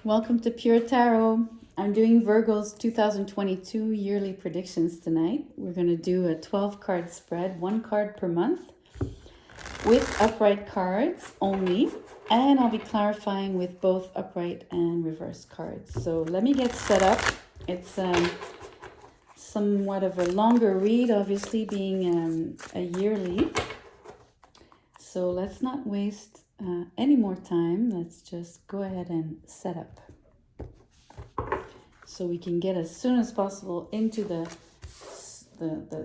Welcome to Pure Tarot. I'm doing Virgo's 2022 yearly predictions tonight. We're going to do a 12 card spread, one card per month, with upright cards only. And I'll be clarifying with both upright and reverse cards. So let me get set up. It's somewhat of a longer read, obviously being a yearly. So let's not waste any more time. Let's just go ahead and set up so we can get as soon as possible into the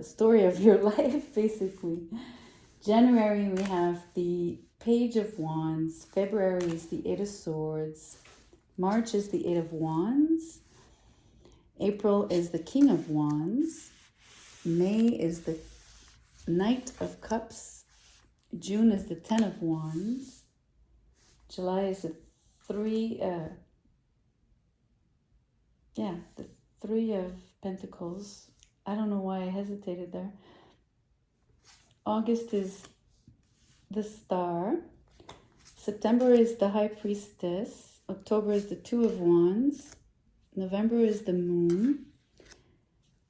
story of your life, basically. January, we have the Page of Wands. February is the Eight of Swords. March is the Eight of Wands. April is the King of Wands. May is the Knight of Cups. June is the Ten of Wands. July is the Three of Pentacles. I don't know why I hesitated there. August is the Star. September is the High Priestess. October is the Two of Wands. November is the Moon.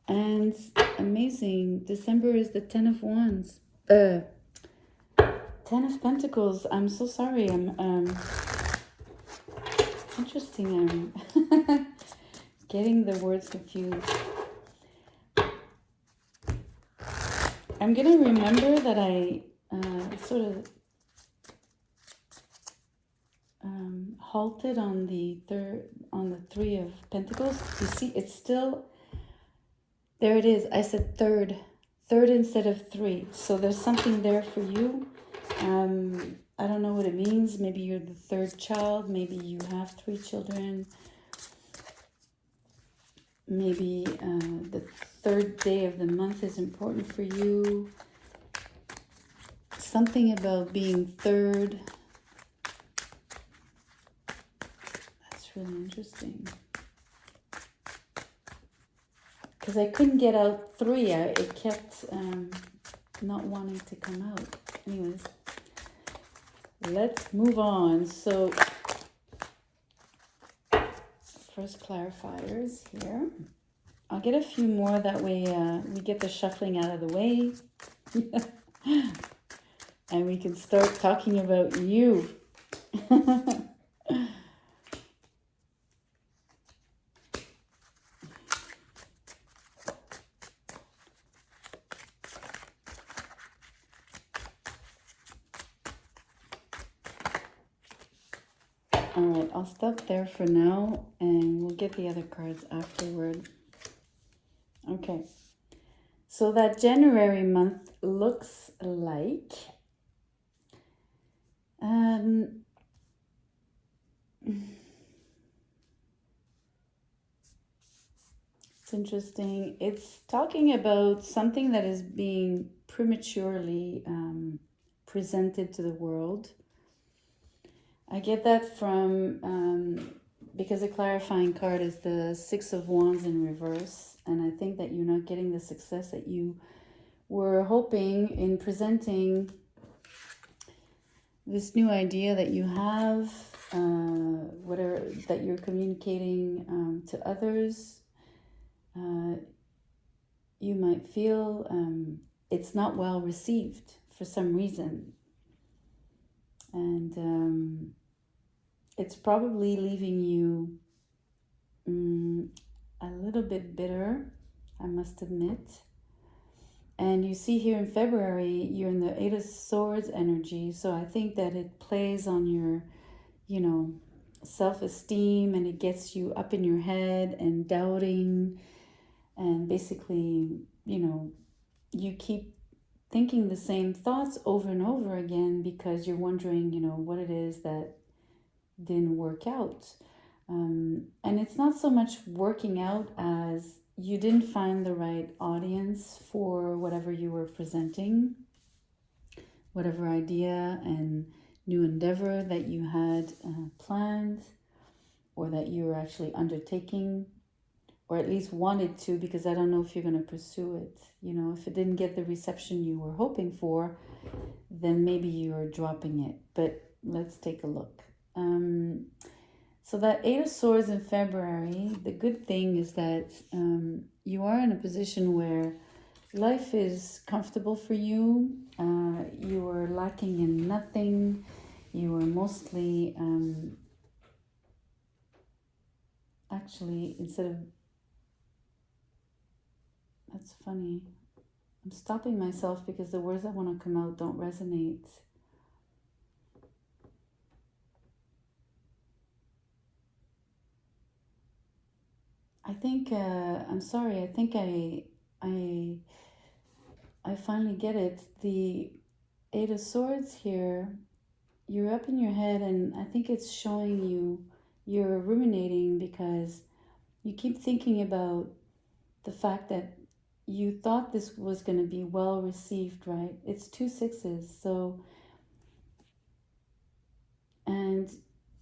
And amazing, December is the Ten of Wands. Ten of Pentacles. I'm so sorry. It's interesting. I'm getting the words confused. I'm gonna remember that I sort of halted on the Three of Pentacles. You see, it's still there. It is. I said third instead of three. So there's something there for you. I don't know what it means. Maybe you're the third child. Maybe you have three children. Maybe the third day of the month is important for you. Something about being third. That's really interesting. Because I couldn't get out three. It kept not wanting to come out. Anyways, let's move on. So, first clarifiers here. I'll get a few more, that way we get the shuffling out of the way. And we can start talking about you. All right, I'll stop there for now, and we'll get the other cards afterward. Okay, so that January month looks like it's interesting. It's talking about something that is being prematurely presented to the world. I get that from, because the clarifying card is the Six of Wands in reverse. And I think that you're not getting the success that you were hoping in presenting this new idea that you have, whatever, that you're communicating to others. You might feel it's not well received for some reason. And it's probably leaving you a little bit bitter, I must admit. And you see here in February, you're in the Eight of Swords energy. So I think that it plays on your, self-esteem, and it gets you up in your head and doubting. And basically, you keep thinking the same thoughts over and over again because you're wondering, what it is that didn't work out. And it's not so much working out as you didn't find the right audience for whatever you were presenting, whatever idea and new endeavor that you had planned, or that you were actually undertaking, or at least wanted to, because I don't know if you're going to pursue it. If it didn't get the reception you were hoping for, then maybe you're dropping it. But let's take a look. So that Eight of Swords in February, the good thing is that you are in a position where life is comfortable for you. You are lacking in nothing. You are mostly, actually, instead of, that's funny. I'm stopping myself because the words that want to come out don't resonate. I think, I'm sorry, I think I finally get it. The Eight of Swords here, you're up in your head, and I think it's showing you you're ruminating because you keep thinking about the fact that you thought this was going to be well received, right? It's two sixes, so, and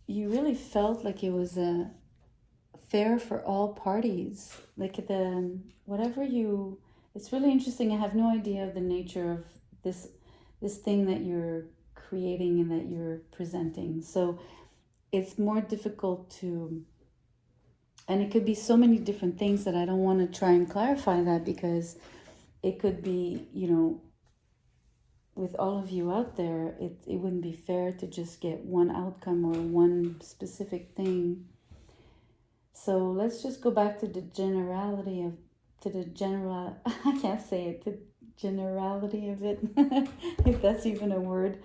you really felt like it was a fair for all parties. Like the whatever you, it's really interesting. I have no idea of the nature of this thing that you're creating and that you're presenting. So it's more difficult to, and it could be so many different things that I don't want to try and clarify that, because it could be, with all of you out there, it wouldn't be fair to just get one outcome or one specific thing. So let's just go back to the generality of, to the general, I can't say it, the generality of it, if that's even a word.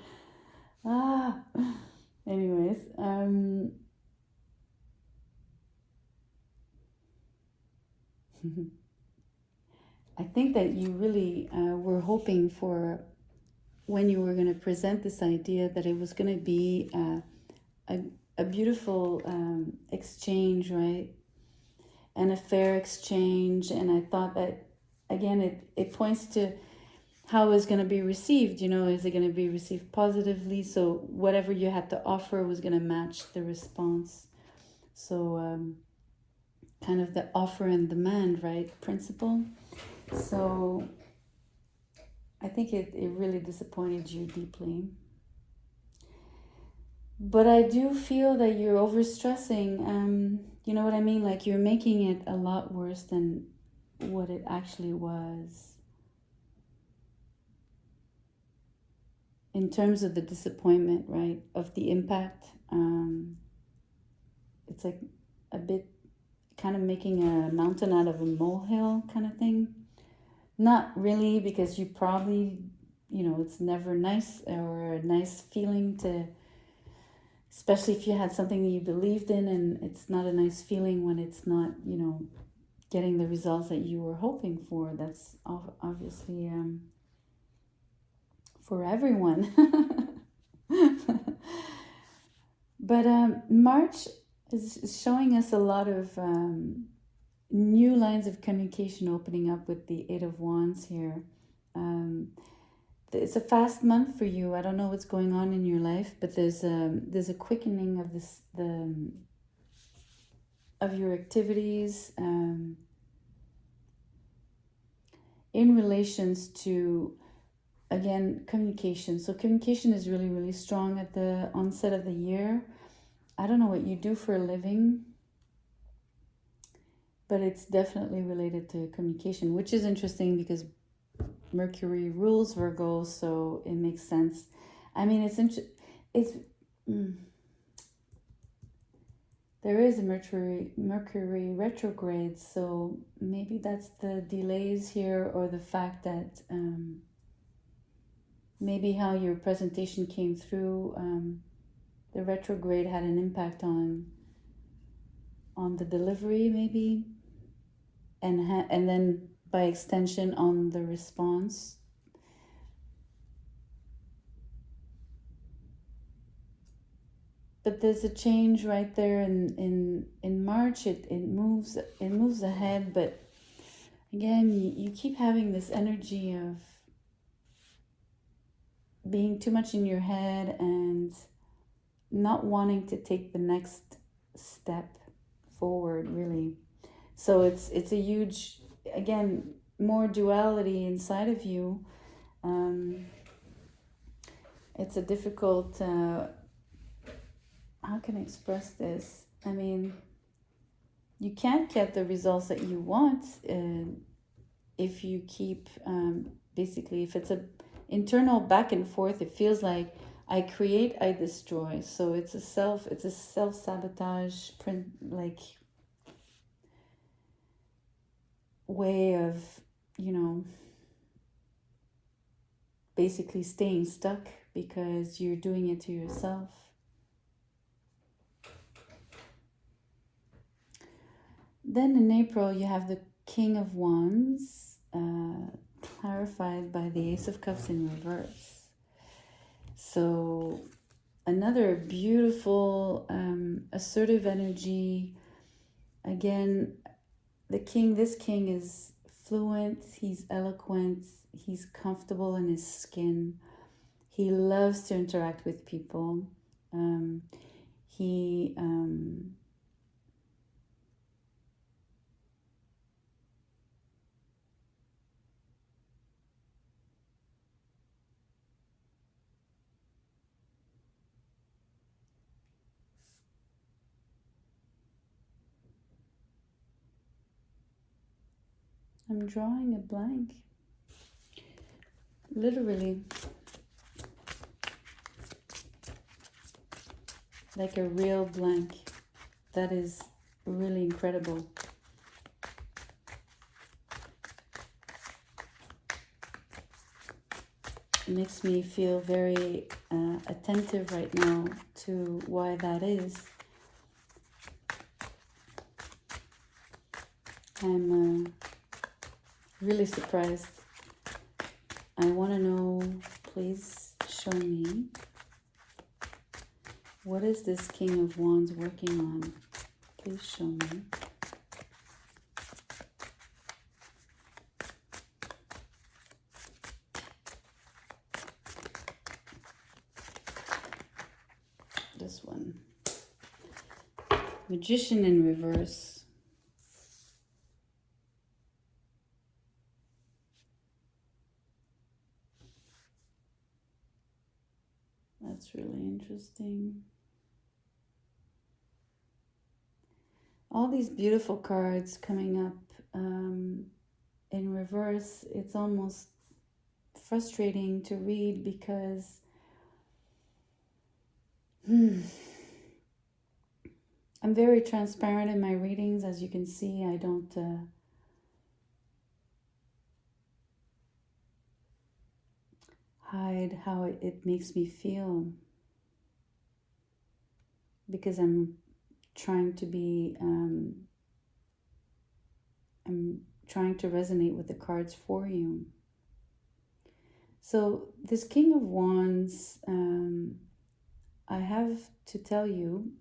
Anyways, I think that you really were hoping for, when you were going to present this idea, that it was going to be a beautiful exchange, right? And a fair exchange. And I thought that, again, it points to how it's going to be received. Is it going to be received positively? So whatever you had to offer was going to match the response. So kind of the offer and demand, right, principle. So I think it really disappointed you deeply. But I do feel that you're overstressing. You know what I mean? Like you're making it a lot worse than what it actually was. In terms of the disappointment, right? Of the impact. It's like a bit kind of making a mountain out of a molehill kind of thing. Not really, because you probably, it's never nice or a nice feeling to, especially if you had something that you believed in, and it's not a nice feeling when it's not, getting the results that you were hoping for. That's obviously for everyone. But March is showing us a lot of new lines of communication opening up with the Eight of Wands here. It's a fast month for you. I don't know what's going on in your life, but there's a quickening of of your activities in relations to, again, communication. So communication is really, really strong at the onset of the year. I don't know what you do for a living, but it's definitely related to communication, which is interesting because Mercury rules Virgo, so it makes sense. I mean, there is a Mercury retrograde, so maybe that's the delays here, or the fact that maybe how your presentation came through, the retrograde had an impact on the delivery, maybe, and then by extension on the response. But there's a change right there in March. It moves ahead, but again, you keep having this energy of being too much in your head and not wanting to take the next step forward, really. So it's a huge, again, more duality inside of you. It's a difficult, how can I express this? I mean, you can't get the results that you want if you keep basically, if it's a internal back and forth, it feels like I create, I destroy. So it's a self-sabotage like way of, you know, basically staying stuck because you're doing it to yourself. Then in April, you have the King of Wands, clarified by the Ace of Cups in reverse. So another beautiful, assertive energy. Again, this king is fluent, he's eloquent, he's comfortable in his skin. He loves to interact with people. I'm drawing a blank. Literally. Like a real blank. That is really incredible. It makes me feel very attentive right now to why that is. I'm really surprised. I want to know, please show me, what is this King of Wands working on? Please show me. This one. Magician in reverse. That's really interesting. All these beautiful cards coming up in reverse. It's almost frustrating to read because I'm very transparent in my readings. As you can see, I don't hide how it makes me feel, because I'm trying to be I'm trying to resonate with the cards for you. So this King of Wands, I have to tell you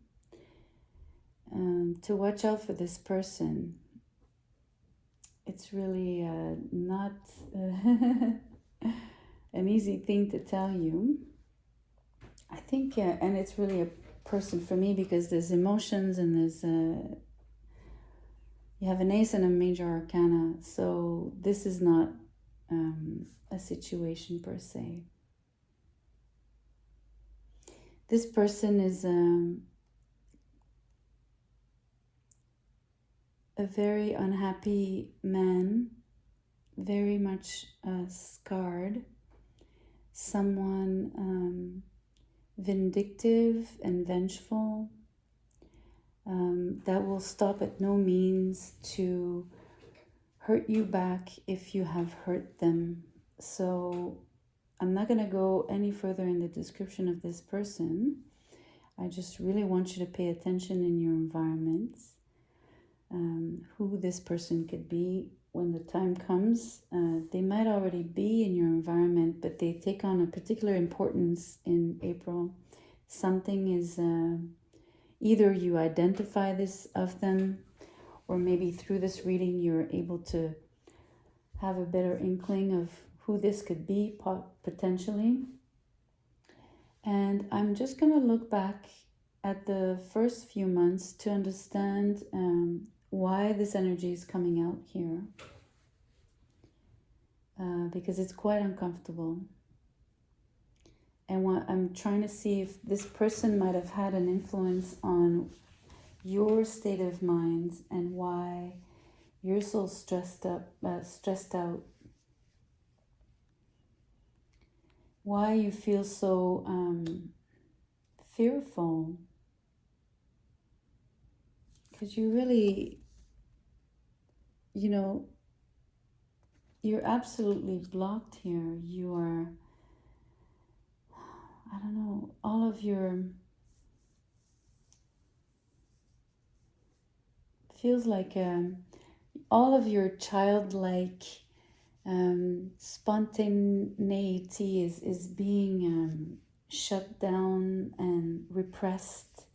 to watch out for this person. It's really not an easy thing to tell you. I think, and it's really a person for me because there's emotions and there's you have an ace and a major arcana. So this is not a situation per se. This person is a very unhappy man, very much scarred, someone vindictive and vengeful, that will stop at no means to hurt you back if you have hurt them. So I'm not going to go any further in the description of this person. I just really want you to pay attention in your environment, who this person could be when the time comes. They might already be in your environment, but they take on a particular importance in April. Something is, either you identify this of them, or maybe through this reading you're able to have a better inkling of who this could be potentially. And I'm just going to look back at the first few months to understand why this energy is coming out here, because it's quite uncomfortable. And what I'm trying to see if this person might have had an influence on your state of mind and why you're so stressed out, why you feel so fearful, because you really, you know, you're absolutely blocked here. You are, I don't know, all of your, feels like all of your childlike spontaneity is being shut down and repressed.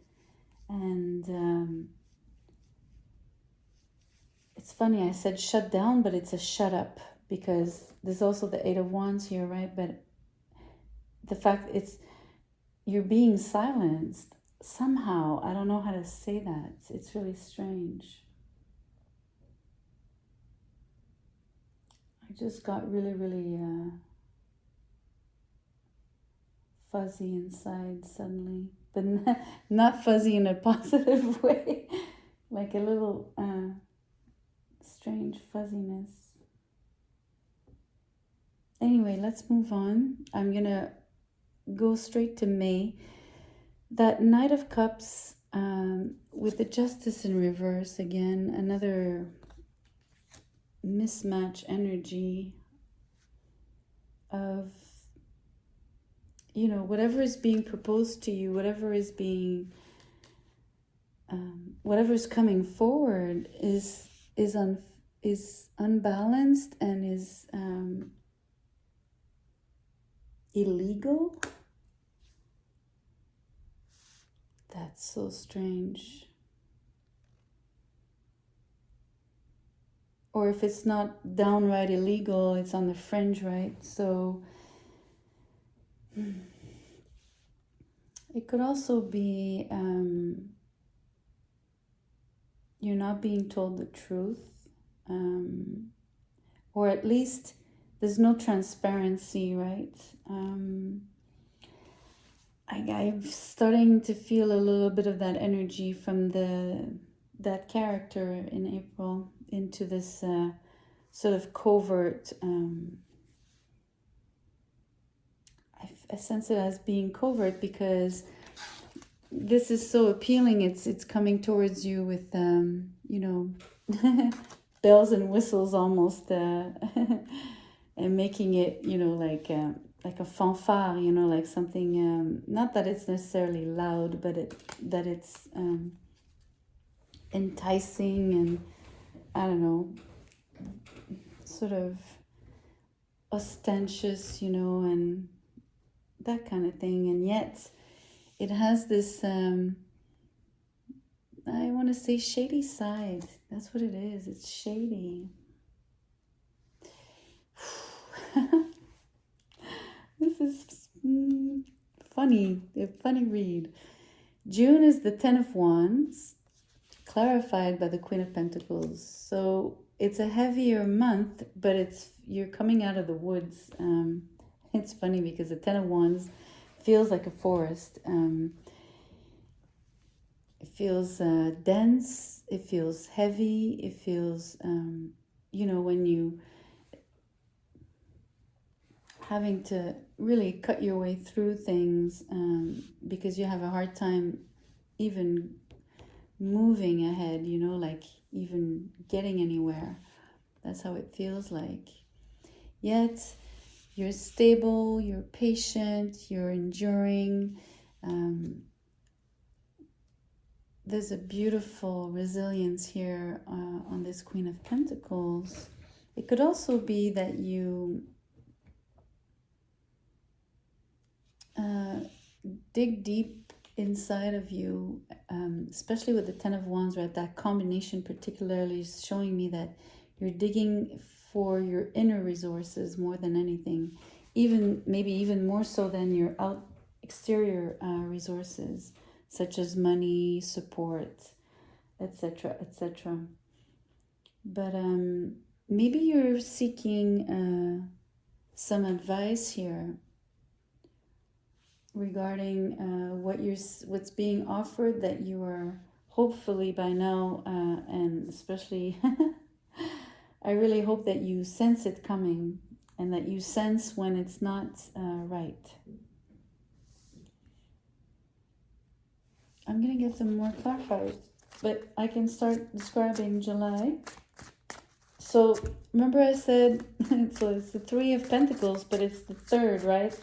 And it's funny, I said shut down, but it's a shut up, because there's also the Eight of Wands here, right? But the fact you're being silenced somehow. I don't know how to say that. It's really strange. I just got really, really fuzzy inside suddenly, but not fuzzy in a positive way, like a little strange fuzziness. Anyway, let's move on. I'm gonna go straight to May. That Knight of Cups with the Justice in reverse again, another mismatch energy of, whatever is being proposed to you, whatever is being, whatever is coming forward is unbalanced and is illegal. That's so strange. Or if it's not downright illegal, it's on the fringe, right? So it could also be you're not being told the truth, or at least there's no transparency, right? I'm starting to feel a little bit of that energy from that character in April into this sort of covert. I sense it as being covert because this is so appealing. It's coming towards you with bells and whistles almost, and making it like a fanfare, like something. Not that it's necessarily loud, but that it's enticing and I don't know, sort of ostentatious, and that kind of thing. And yet it has this, I want to say shady side. That's what it is. It's shady. This is funny. A funny read. June is the Ten of Wands, clarified by the Queen of Pentacles. So it's a heavier month, but you're coming out of the woods. It's funny because the Ten of Wands feels like a forest. It feels dense. It feels heavy. It feels, when you having to really cut your way through things because you have a hard time even moving ahead, like even getting anywhere. That's how it feels like. Yet you're stable, you're patient, you're enduring. There's a beautiful resilience here on this Queen of Pentacles. It could also be that you dig deep inside of you, especially with the Ten of Wands, right? That combination particularly is showing me that you're digging for your inner resources more than anything, maybe even more so than your exterior resources, such as money, support, etc., etc. But maybe you're seeking some advice here regarding what's being offered that you are hopefully by now, and especially I really hope that you sense it coming and that you sense when it's not right. I'm going to get some more clarifiers, but I can start describing July. So remember I said, so it's the Three of Pentacles, but it's the third, right?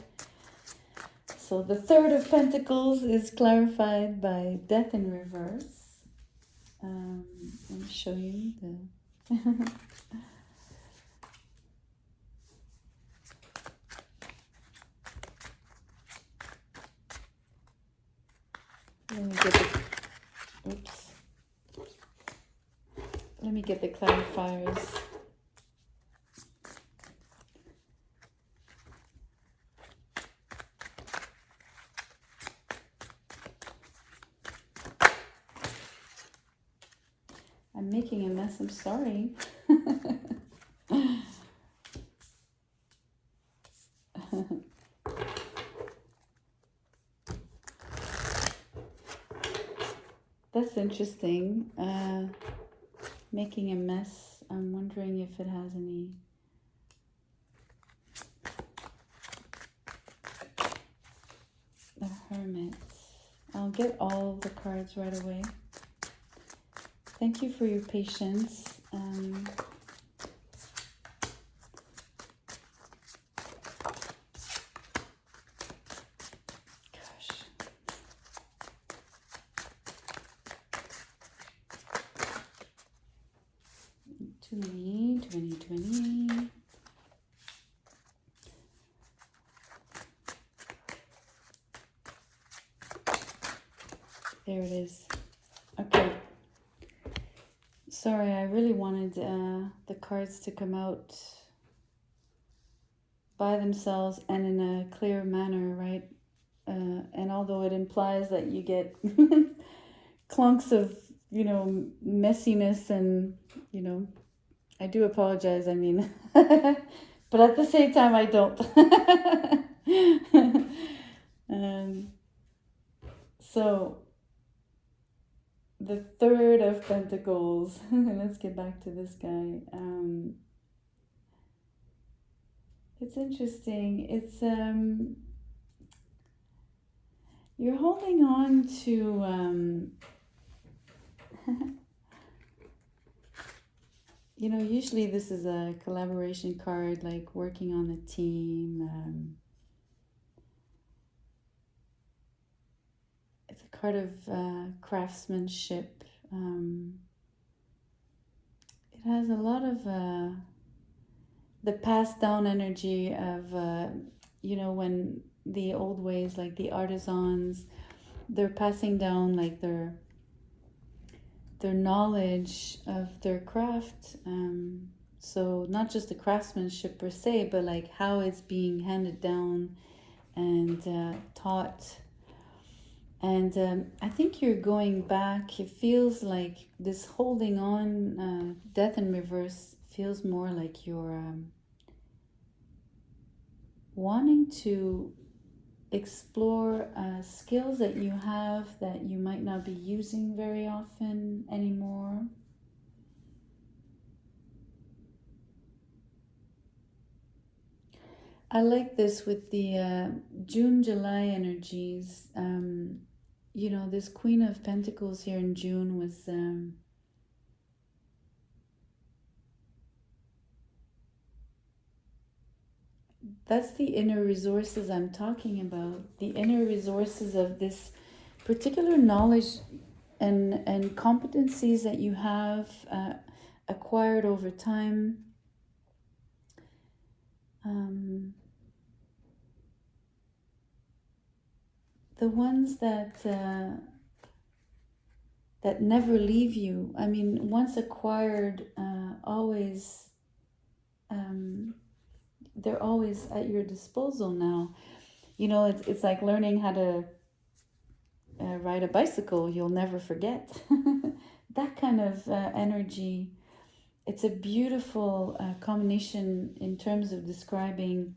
So the Third of Pentacles is clarified by Death in reverse. Let me show you the... Let me get the... Oops. Let me get the clarifiers. I'm making a mess, I'm sorry. That's interesting. Making a mess. I'm wondering if it has any... The Hermit. I'll get all the cards right away. Thank you for your patience. Gosh. Too many. There it is. Okay. Sorry, I really wanted the cards to come out by themselves and in a clear manner, right? And although it implies that you get clunks of, messiness and, I do apologize, I mean, but at the same time, I don't. So, the Third of Pentacles. Let's get back to this guy. It's interesting. It's you're holding on to usually this is a collaboration card, like working on a team. It's a card of craftsmanship. It has a lot of the passed down energy of, when the old ways, like the artisans, they're passing down like their knowledge of their craft. So not just the craftsmanship per se, but like how it's being handed down and taught. And I think you're going back. It feels like this holding on, Death in reverse, feels more like you're wanting to explore skills that you have that you might not be using very often anymore. I like this with the June, July energies. This Queen of Pentacles here in June was that's the inner resources I'm talking about. The inner resources of this particular knowledge and competencies that you have acquired over time. The ones that never leave you. I mean, once acquired, always they're always at your disposal now. It's like learning how to ride a bicycle. You'll never forget. That kind of energy. It's a beautiful combination in terms of describing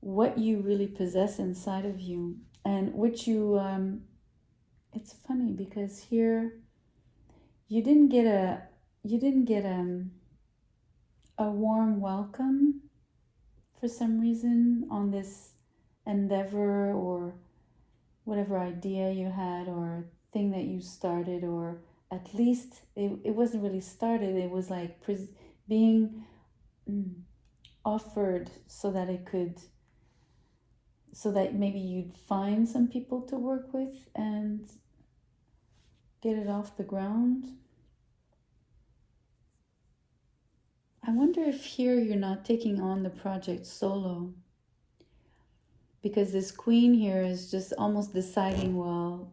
what you really possess inside of you, and which you it's funny because here you didn't get a warm welcome for some reason on this endeavor or whatever idea you had or thing that you started, or at least it wasn't really started, it was like being offered so that it could, so that maybe you'd find some people to work with and get it off the ground. I wonder if here you're not taking on the project solo, because this queen here is just almost deciding, well,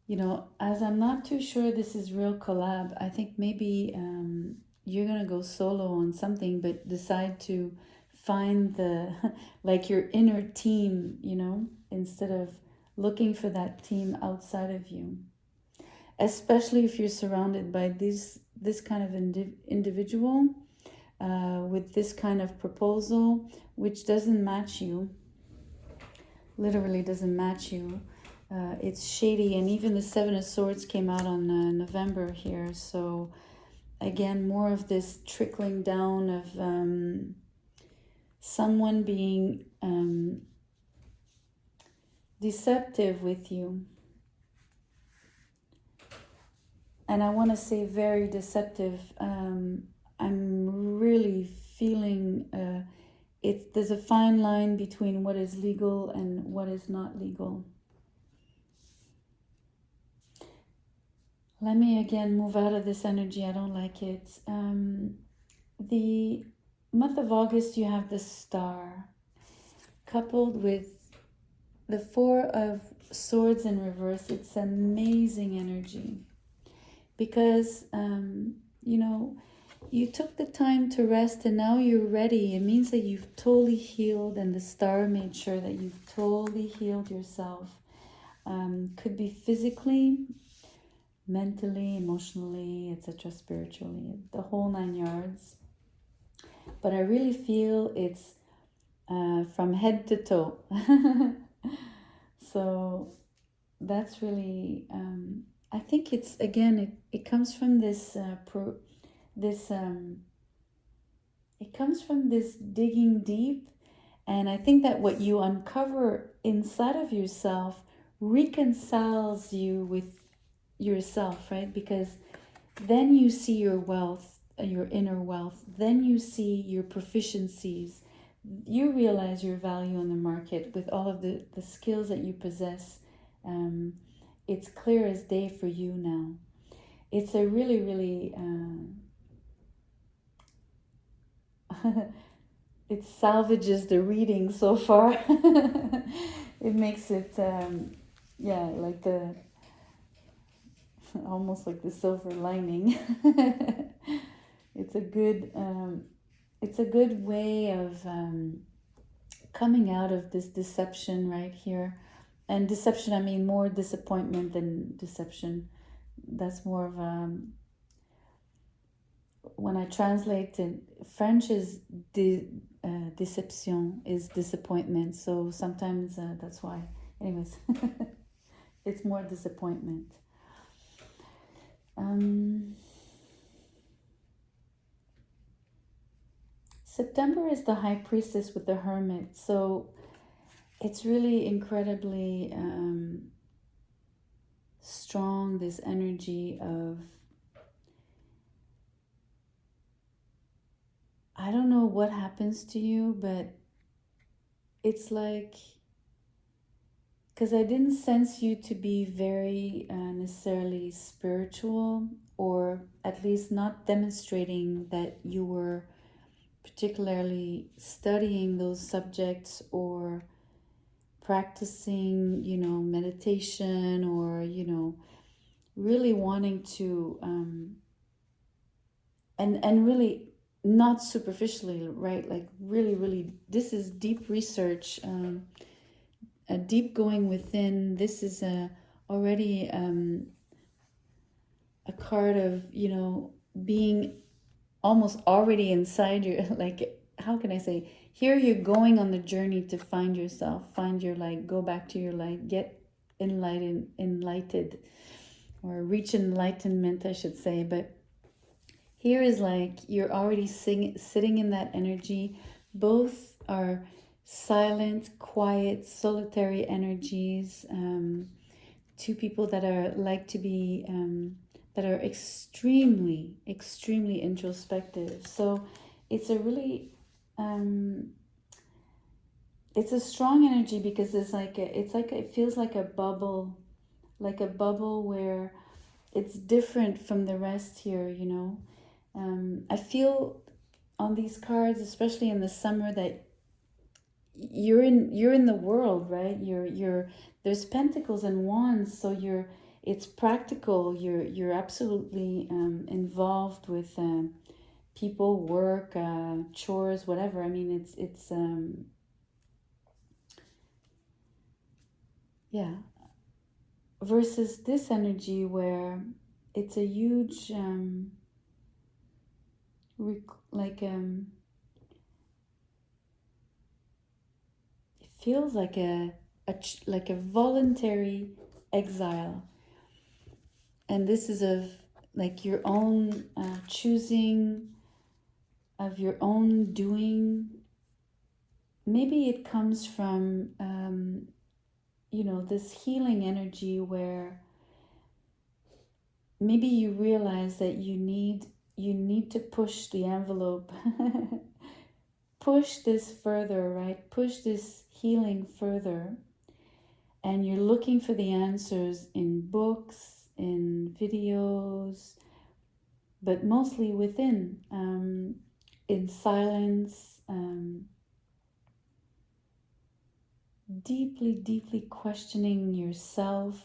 you know, as I'm not too sure this is real collab, I think maybe you're gonna go solo on something, but decide to find the like your inner team, you know, instead of looking for that team outside of you. Especially if you're surrounded by this kind of individual with this kind of proposal, which doesn't match you, literally doesn't match you. It's shady, and even the Seven of Swords came out on November here. So again, more of this trickling down of someone being deceptive with you. And I want to say very deceptive. I'm really feeling there's a fine line between what is legal and what is not legal. Let me again move out of this energy. I don't like it. The month of August, you have the Star, coupled with the Four of Swords in reverse. It's amazing energy. Because, you know, you took the time to rest and now you're ready. It means that you've totally healed, and the Star made sure that you've totally healed yourself. Could be physically, mentally, emotionally, etc., spiritually, the whole 9 yards. But I really feel it's from head to toe. So that's really, I think it's, again, it comes from this, it comes from this digging deep. And I think that what you uncover inside of yourself reconciles you with yourself, right? Because then you see your wealth, your inner wealth. Then you see your proficiencies. You realize your value on the market with all of the skills that you possess. It's clear as day for you now. It's a really, really, it salvages the reading so far. It makes it, yeah, like the, almost like the silver lining. It's a good way of coming out of this deception right here. And deception, I mean more disappointment than deception. That's more of when I translate it, French is déception, is disappointment. So sometimes that's why. Anyways, it's more disappointment. September is the High Priestess with the Hermit. So it's really incredibly strong, this energy of, I don't know what happens to you, but it's like, because I didn't sense you to be very necessarily spiritual, or at least not demonstrating that you were particularly studying those subjects or practicing, you know, meditation, or, you know, really wanting to, and really not superficially, right? Like really, really, this is deep research, a deep going within. This is already a card of, you know, being almost already inside your, like, how can I say, here you're going on the journey to find yourself, find your light, go back to your light, get enlightened. or reach enlightenment, I should say. But here is like you're already sitting in that energy. Both are silent, quiet, solitary energies. Two people that are like to be that are extremely, extremely introspective. So it's a really it's a strong energy because it feels like a bubble, where it's different from the rest here, you know. I feel on these cards, especially in the summer, that you're in the world, right? You're there's pentacles and wands, so it's practical. You're absolutely involved with people, work, chores, whatever. I mean, it's yeah. Versus this energy where it's a huge like it feels like like a voluntary exile, and this is of like your own choosing, of your own doing. Maybe it comes from this healing energy where maybe you realize that you need to push the envelope. Push this further, right? Push this healing further. And you're looking for the answers in books, in videos, but mostly within, in silence, deeply, deeply questioning yourself,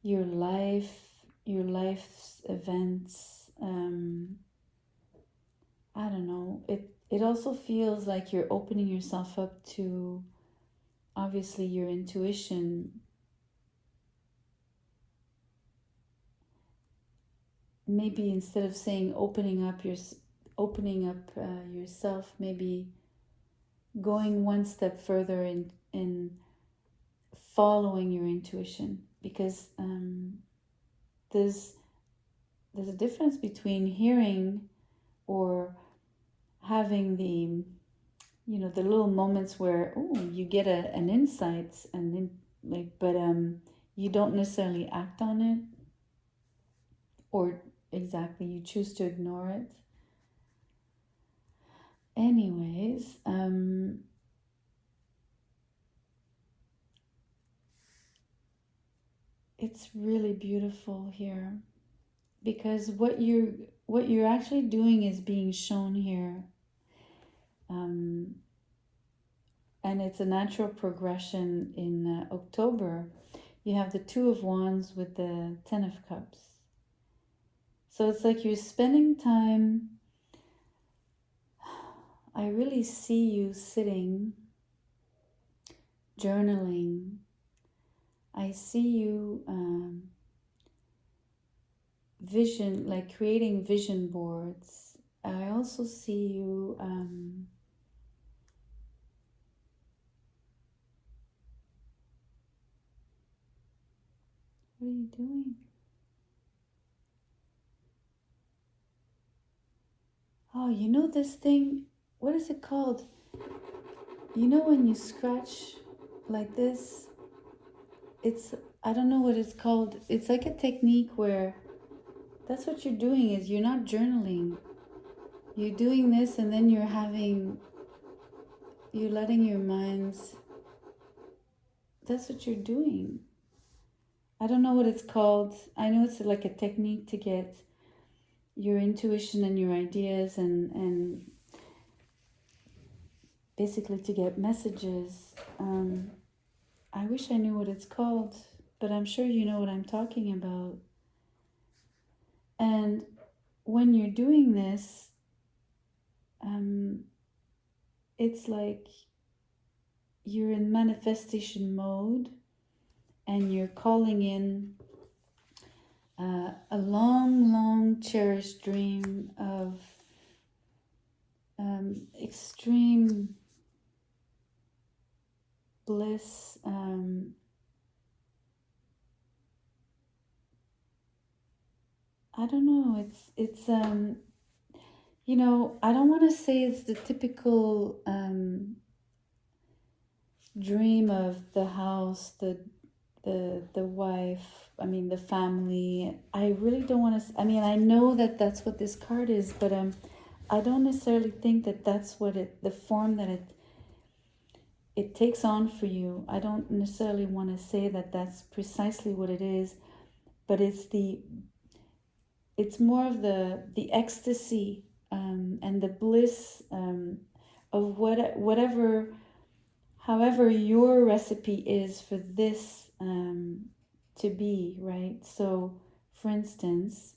your life's events. I don't know. It also feels like you're opening yourself up to obviously your intuition. Maybe instead of saying opening up yourself, maybe going one step further in following your intuition, because there's a difference between hearing or having the little moments where you get an insight and then but you don't necessarily act on it, or exactly you choose to ignore it. Anyways, it's really beautiful here because what you're actually doing is being shown here, and it's a natural progression. In October, you have the Two of Wands with the Ten of Cups. So it's like you're spending time. I really see you sitting, journaling. I see you creating vision boards. I also see you what are you doing? Oh, you know this thing? What is it called? You know when you scratch like this? I don't know what it's called. It's like a technique where that's what you're doing, is you're not journaling. You're doing this and then you're letting your minds, that's what you're doing. I don't know what it's called. I know it's like a technique to get your intuition and your ideas and basically to get messages. I wish I knew what it's called, but I'm sure you know what I'm talking about. And when you're doing this, it's like you're in manifestation mode and you're calling in a long, long cherished dream of extreme bliss, I don't know. It's you know, I don't want to say it's the typical dream of the house, the wife, I mean the family. I really don't want to, I mean, I know that that's what this card is, but I don't necessarily think that that's what it, the form that it takes on for you. I don't necessarily want to say that that's precisely what it is, but it's more of the ecstasy and the bliss of whatever, however your recipe is for this to be, right? So, for instance,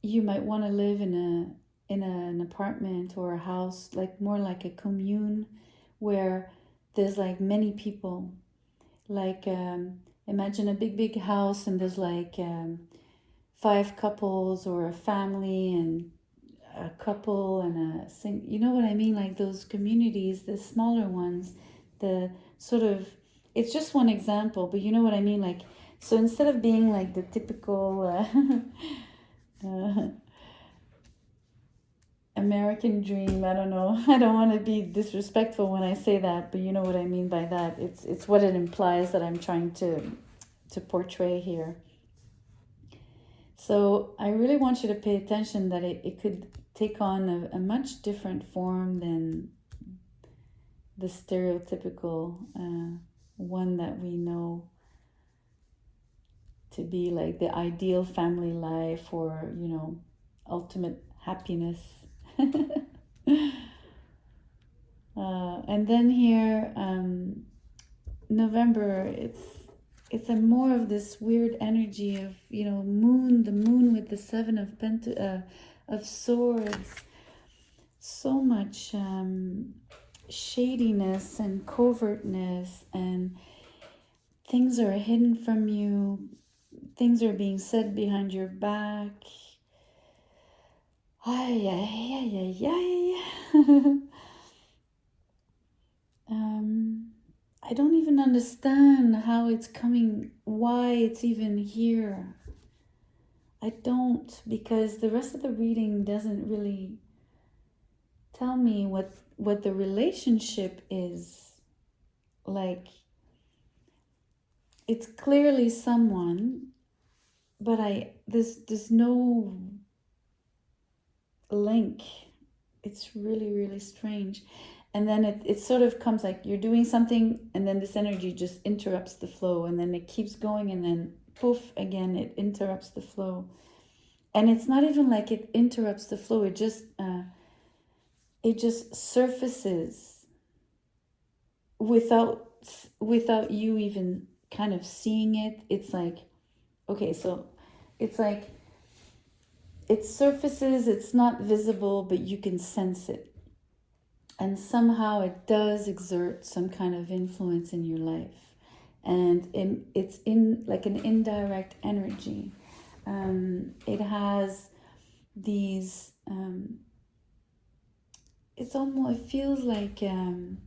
you might want to live in an apartment or a house, like more like a commune, where there's like many people. Like imagine a big house, and there's like 5 couples or a family and a couple and a sing. You know what I mean? Like those communities, the smaller ones, the sort of. It's just one example, but you know what I mean. Like, so instead of being like the typical American dream, I don't know. I don't want to be disrespectful when I say that, but you know what I mean by that. It's what it implies that I'm trying to portray here. So I really want you to pay attention that it could take on a much different form than the stereotypical one that we know to be like the ideal family life, or, you know, ultimate happiness. And then here, November, it's a more of this weird energy of, you know, the moon with the seven of swords. So much shadiness and covertness, and things are hidden from you. Things are being said behind your back. Ay, ay, ay, ay, ay. I don't even understand how it's coming, why it's even here. I don't, because the rest of the reading doesn't really tell me what the relationship is. Like, it's clearly someone, but there's no link. It's really, really strange. And then it sort of comes like you're doing something, and then this energy just interrupts the flow, and then it keeps going, and then poof, again it interrupts the flow. And it's not even like it interrupts the flow, it just surfaces without you even kind of seeing it. It's like, okay, so it's like it surfaces, it's not visible, but you can sense it. And somehow it does exert some kind of influence in your life. And it's in like an indirect energy. It has these, it feels like, you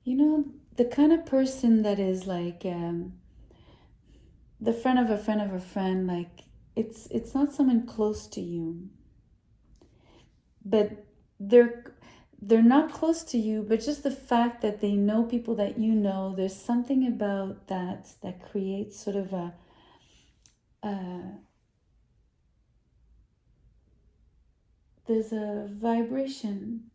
know, the kind of person that is like the friend of a friend of a friend. Like, it's not someone close to you, but they're not close to you, but just the fact that they know people that you know, there's something about that creates sort of there's a vibration.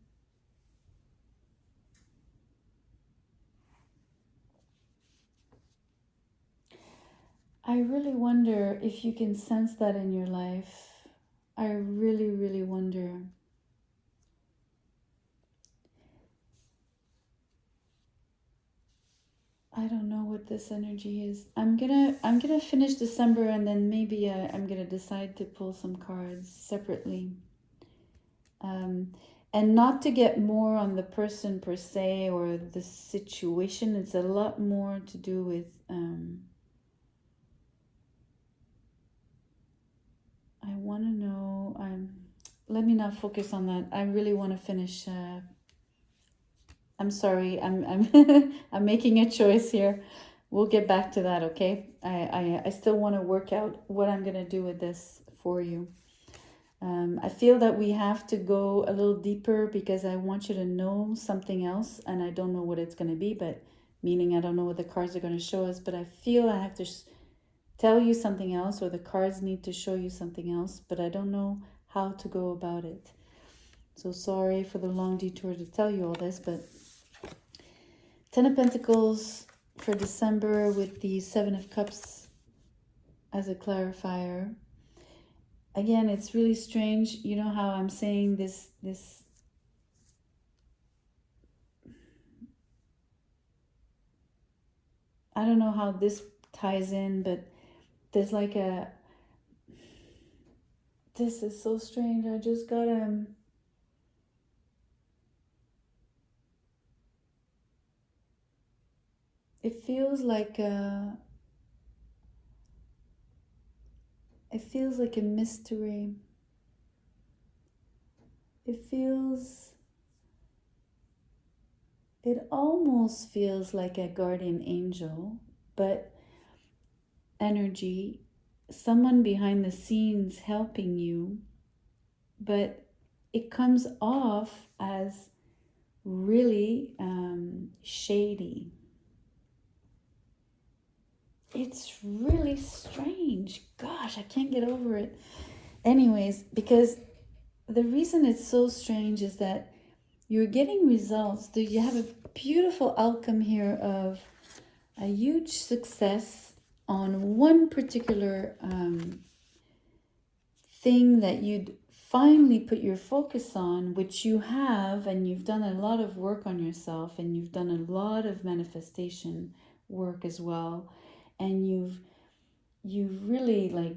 I really wonder if you can sense that in your life. I really, really wonder. I don't know what this energy is. I'm gonna finish December, and then maybe I'm gonna decide to pull some cards separately. And not to get more on the person per se or the situation. It's a lot more to do with I want to know. Let me not focus on that. I really want to finish. I'm sorry. I'm I'm making a choice here. we'll get back to that, okay? I still want to work out what I'm going to do with this for you. I feel that we have to go a little deeper because I want you to know something else, and I don't know what it's going to be, but meaning I don't know what the cards are going to show us, but I feel I have to tell you something else, or the cards need to show you something else, but I don't know how to go about it. So sorry for the long detour to tell you all this, but Ten of Pentacles for December with the Seven of Cups as a clarifier. Again, it's really strange. You know how I'm saying this I don't know how this ties in, but there's like a, this is so strange. I just got it feels like a mystery. It almost feels like a guardian angel, but energy, someone behind the scenes helping you, but it comes off as really shady. It's really strange. Gosh, I can't get over it. Anyways, because the reason it's so strange is that you're getting results. You have a beautiful outcome here of a huge success on one particular thing that you'd finally put your focus on, which you have, and you've done a lot of work on yourself, and you've done a lot of manifestation work as well, and you've really like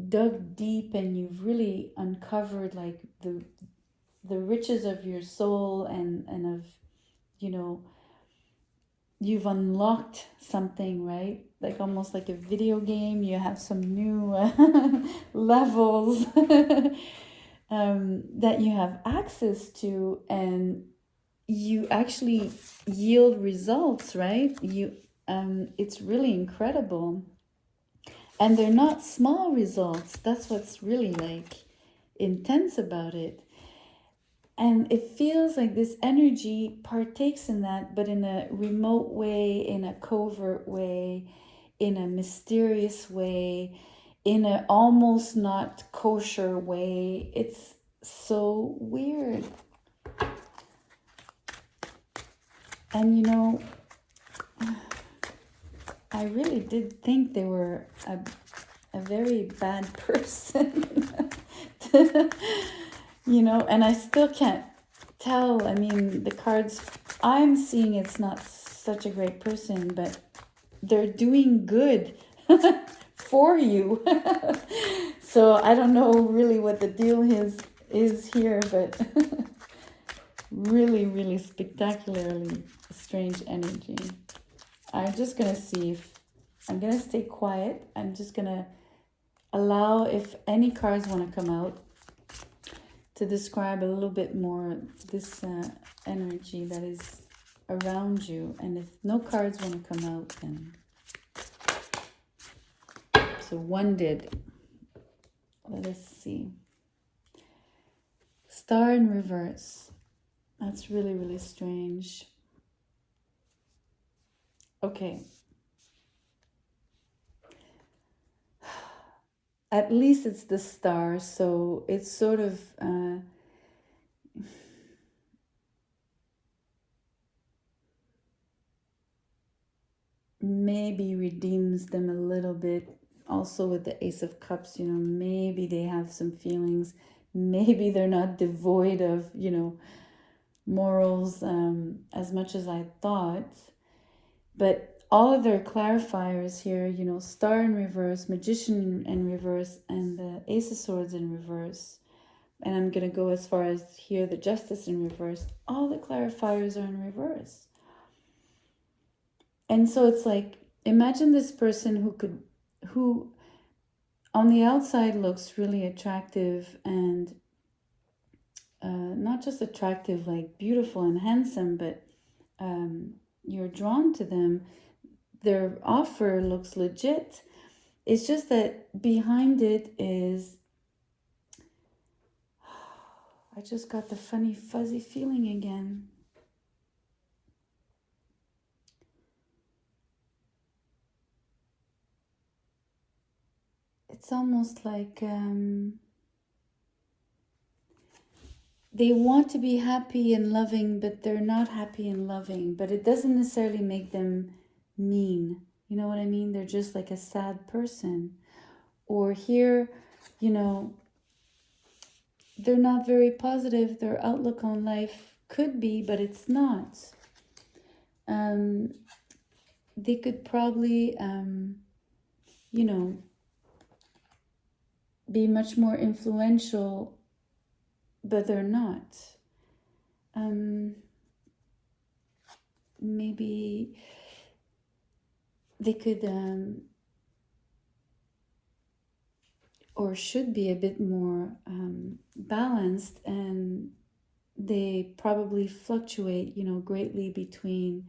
dug deep, and you've really uncovered like the riches of your soul, and of, you know, you've unlocked something, right? Like almost like a video game. You have some new levels that you have access to, and you actually yield results, right? It's really incredible, and they're not small results. That's what's really like intense about it. And it feels like this energy partakes in that, but in a remote way, in a covert way, in a mysterious way, in a almost not kosher way. It's so weird. And you know, I really did think they were a very bad person. You know, and I still can't tell. I mean, the cards I'm seeing, it's not such a great person, but they're doing good for you. So I don't know really what the deal is here, but really, really spectacularly strange energy. I'm just gonna see if I'm gonna stay quiet. I'm just gonna allow if any cards want to come out to describe a little bit more this energy that is around you. And if no cards want to come out, then so one did. Let us see. Star in reverse. That's really, really strange. Okay. At least it's the star, so it's sort of maybe redeems them a little bit. Also with the Ace of Cups, you know, maybe they have some feelings. Maybe they're not devoid of, you know, morals as much as I thought. But all of their clarifiers here, you know, Star in reverse, Magician in reverse, and the Ace of Swords in reverse. And I'm going to go as far as here, the Justice in reverse. All the clarifiers are in reverse. And so it's like, imagine this person who on the outside looks really attractive, and not just attractive, like beautiful and handsome, but you're drawn to them. their offer looks legit. It's just that behind it is, I just got the funny fuzzy feeling again. It's almost like they want to be happy and loving, but they're not happy and loving. But it doesn't necessarily make them mean. You know what I mean? They're just like a sad person. Or here, you know, they're not very positive. Their outlook on life could be, but it's not. They could probably, you know, be much more influential, but they're not. Maybe they could or should be a bit more balanced, and they probably fluctuate, you know, greatly between,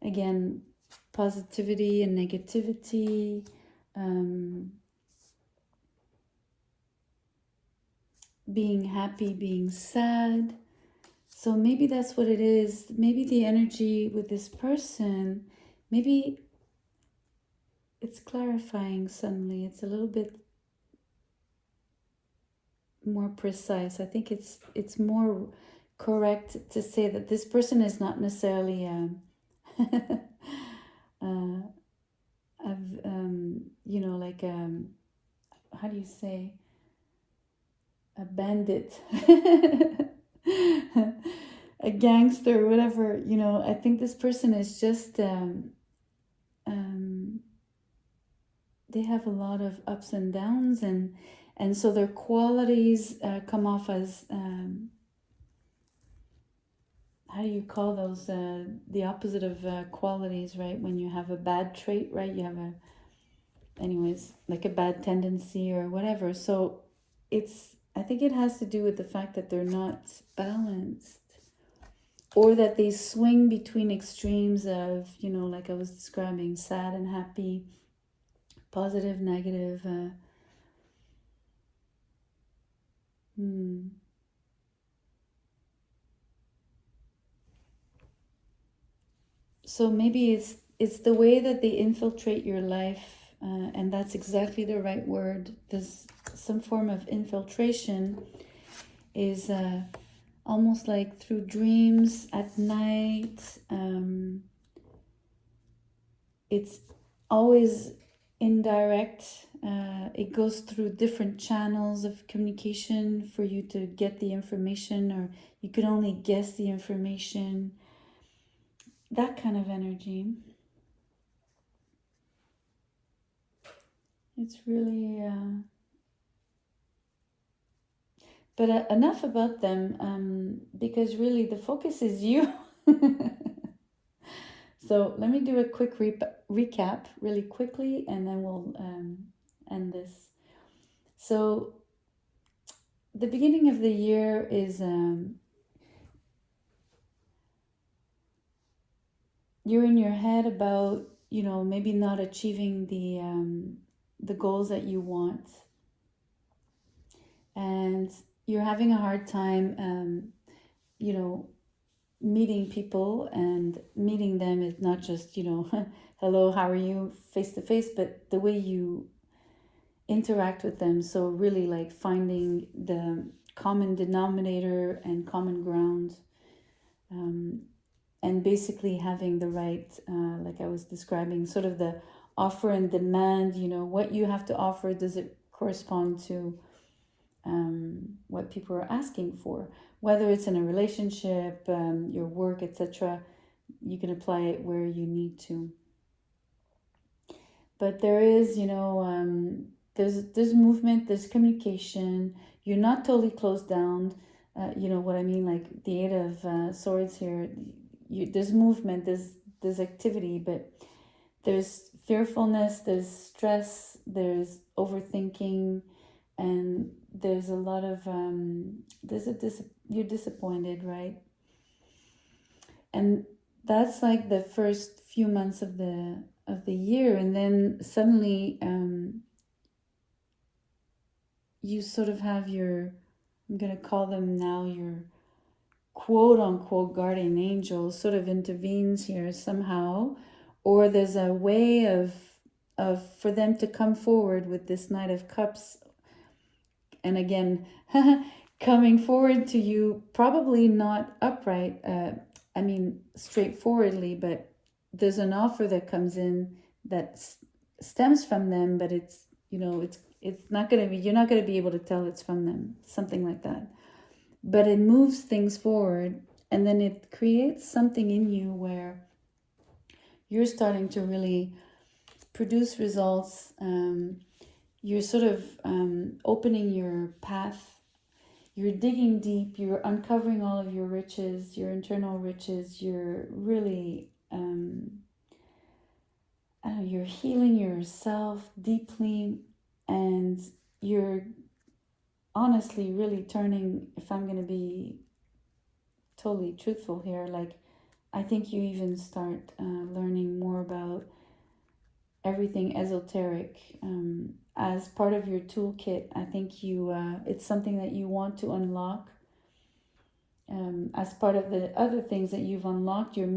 again, positivity and negativity, being happy, being sad. So maybe that's what it is. Maybe the energy with this person, maybe it's clarifying suddenly. It's a little bit more precise. I think it's more correct to say that this person is not necessarily you know, like how do you say, a bandit, a gangster, whatever. You know, I think this person is just they have a lot of ups and downs, and so their qualities come off as how do you call those, the opposite of qualities, right? When you have a bad trait, right? You have a, anyways, like a bad tendency or whatever. So it's, I think it has to do with the fact that they're not balanced, or that they swing between extremes of, you know, like I was describing, sad and happy, positive, negative. So maybe it's the way that they infiltrate your life, and that's exactly the right word. There's some form of infiltration, is almost like through dreams at night. It's always indirect. It goes through different channels of communication for you to get the information, or you could only guess the information. That kind of energy. It's really, but enough about them, because really the focus is you. So let me do a quick recap really quickly, and then we'll end this. So the beginning of the year is, you're in your head about, you know, maybe not achieving the goals that you want, and you're having a hard time, you know, meeting people, and meeting them is not just, you know, hello, how are you, face to face, but the way you interact with them. So really like finding the common denominator and common ground, and basically having the right, like I was describing, sort of the offer and demand, you know, what you have to offer, does it correspond to what people are asking for, whether it's in a relationship, your work, etc. You can apply it where you need to. But there is, you know, there's movement, there's communication. You're not totally closed down. You know what I mean? Like the Eight of Swords here. There's movement, there's activity, but there's fearfulness, there's stress, there's overthinking, and there's a lot of you're disappointed, right? And that's like the first few months of the the year, and then suddenly you sort of have your, I'm gonna call them now your quote unquote guardian angel sort of intervenes here somehow, or there's a way of for them to come forward with this Knight of Cups, and again coming forward to you, probably not upright, I mean straightforwardly, but there's an offer that comes in that stems from them, but it's, you know, it's not going to be, you're not going to be able to tell it's from them, something like that, but it moves things forward, and then it creates something in you where you're starting to really produce results. You're sort of opening your path. You're digging deep. You're uncovering all of your riches, your internal riches. You're really, you're healing yourself deeply, and you're honestly really turning, if I'm going to be totally truthful here, like I think you even start learning more about everything esoteric as part of your toolkit. I think you it's something that you want to unlock. As part of the other things that you've unlocked, you're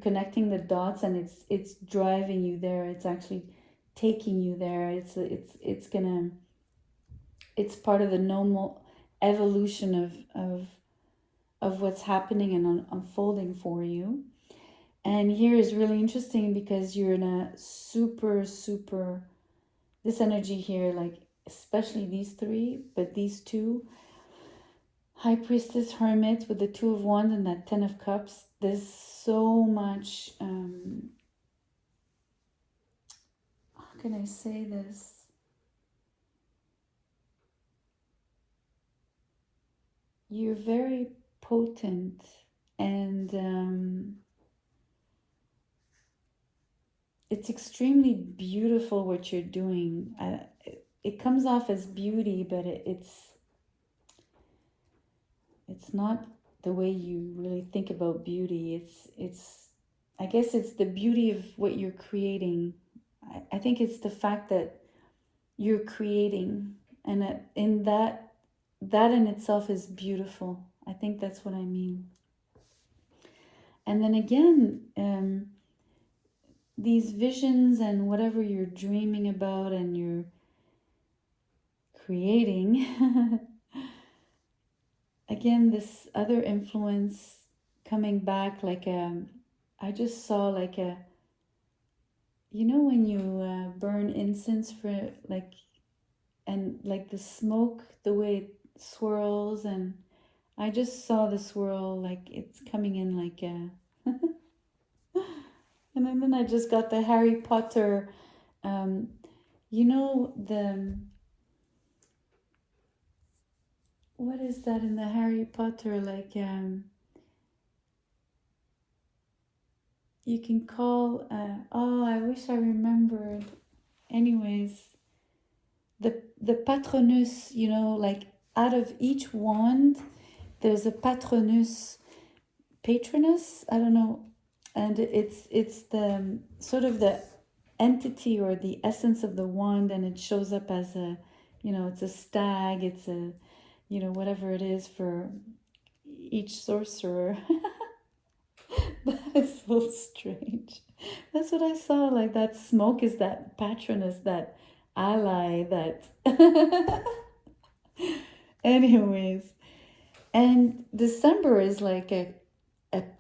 connecting the dots, and it's driving you there. It's actually taking you there. It's part of the normal evolution of what's happening and unfolding for you. And here is really interesting because you're in a super, super, this energy here, like especially these three, but these two, High Priestess, Hermit with the Two of Wands and that Ten of Cups, there's so much, how can I say this? You're very potent, and it's extremely beautiful what you're doing. It comes off as beauty, but it's not the way you really think about beauty. It's I guess it's the beauty of what you're creating. I think it's the fact that you're creating, and in that in itself is beautiful. I think that's what I mean. And then again, these visions and whatever you're dreaming about and you're creating, again, this other influence coming back, like I just saw like a, you know, when you burn incense for like, and like the smoke, the way it swirls, and I just saw the swirl like it's coming in like a and then I just got the Harry Potter, you know, the, what is that in the Harry Potter, like you can call, oh, I wish I remembered. Anyways, the patronus, you know, like out of each wand there's a patronus, I don't know, and it's the sort of the entity or the essence of the wand, and it shows up as a, you know, it's a stag, it's a, you know, whatever it is for each sorcerer. That is so strange. That's what I saw, like that smoke is that patronus, that ally, that anyways. And December is like a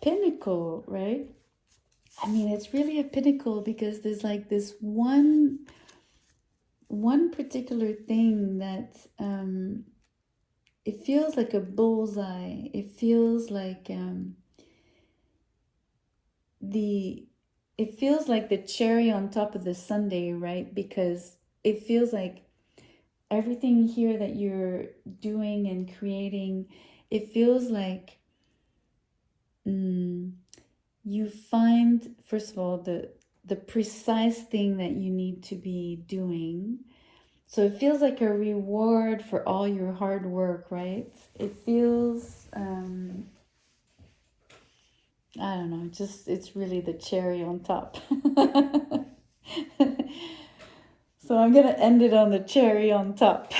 pinnacle, right? I mean, it's really a pinnacle because there's like this one particular thing that it feels like a bullseye. It feels like the it feels like the cherry on top of the sundae, right? Because it feels like everything here that you're doing and creating, it feels like you find, first of all, the precise thing that you need to be doing. So it feels like a reward for all your hard work, right? It feels I don't know, just it's really the cherry on top. So I'm gonna end it on the cherry on top.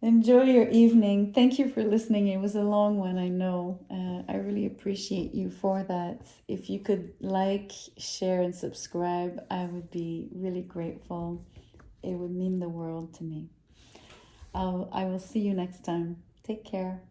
Enjoy your evening. Thank you for listening. It was a long one, I know. I really appreciate you for that. If you could like, share, and subscribe, I would be really grateful. It would mean the world to me. I will see you next time. Take care.